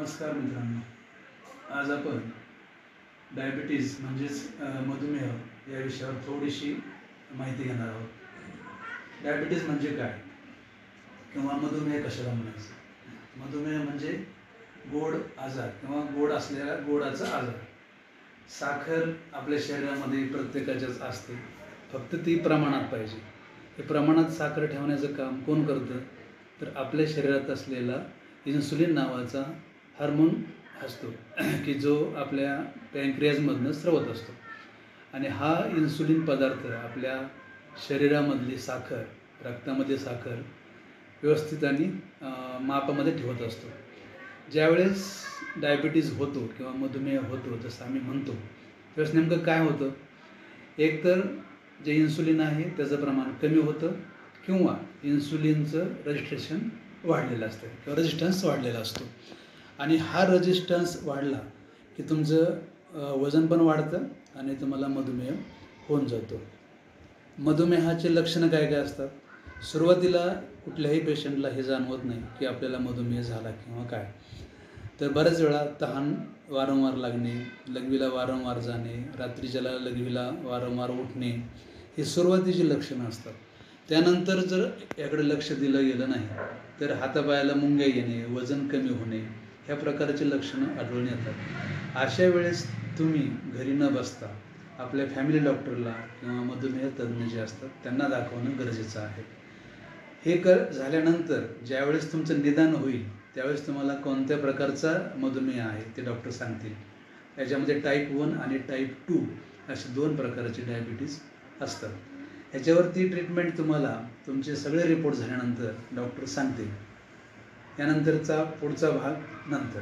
नमस्कार मित्रांनो, आज आपण डायबिटीज म्हणजेच मधुमेह या विषयावर थोडीशी माहिती घेणार आहोत। डायबिटीज म्हणजे काय किंवा मधुमेह कशाला म्हणायचं? मधुमेह म्हणजे गोड आजार किंवा गोड असलेला गोडाचा आजार। साखर आपल्या शरीरामध्ये प्रत्येकाच्याच असते, फक्त ती प्रमाणात पाहिजे। हे प्रमाणात साखर ठेवण्याचं काम कोण करतं? तर आपल्या शरीरात असलेला इन्सुलिन नावाचा हार्मोन असतो की जो आपल्या पॅनक्रियाजमधनं स्रवत असतो आणि हा इन्सुलिन पदार्थ आपल्या शरीरामधली साखर, रक्तामध्ये साखर व्यवस्थित आणि मापामध्ये ठेवत असतो। ज्यावेळेस डायबिटीज होतो किंवा मधुमेह होतो जसं आम्ही म्हणतो, त्यावेळेस नेमकं काय होतं? एकतर जे इन्सुलिन आहे त्याचं प्रमाण कमी होतं किंवा इन्सुलिनचं रजिस्ट्रेशन वाढलेलं असतं किंवा रेजिस्टन्स वाढलेला असतो आणि हा रेजिस्टन्स वाढला की तुमचं वजन पण वाढतं आणि तुम्हाला मधुमेह होऊन जातो। मधुमेहाचे लक्षणं काय काय असतात? सुरुवातीला कुठल्याही पेशंटला हे जाणवत नाही की आपल्याला मधुमेह झाला किंवा काय, तर बऱ्याच वेळा तहान वारंवार लागणे, लघवीला वारंवार जाणे, रात्रीच्याला लघवीला वारंवार उठणे, ही सुरुवातीची लक्षणं असतात। त्यानंतर जर याकडे लक्ष दिलं गेलं नाही तर हातापायाला मुंग्या येणे, वजन कमी होणे, ह्या प्रकारची लक्षणं आढळून येतात। अशा वेळेस तुम्ही घरी न बसता आपल्या फॅमिली डॉक्टरला किंवा मधुमेह तज्ज्ञ जे असतात त्यांना दाखवणं गरजेचं आहे। हे झाल्यानंतर ज्यावेळेस तुमचं निदान होईल त्यावेळेस तुम्हाला कोणत्या प्रकारचा मधुमेह आहे ते डॉक्टर सांगतील। याच्यामध्ये टाईप 1 आणि टाईप 2 असे 2 प्रकारचे डायबिटीज असतात। ह्याच्यावरती ट्रीटमेंट तुम्हाला तुमचे सगळे रिपोर्ट झाल्यानंतर डॉक्टर सांगतील। यानंतरचा पुढचा भाग नंतर।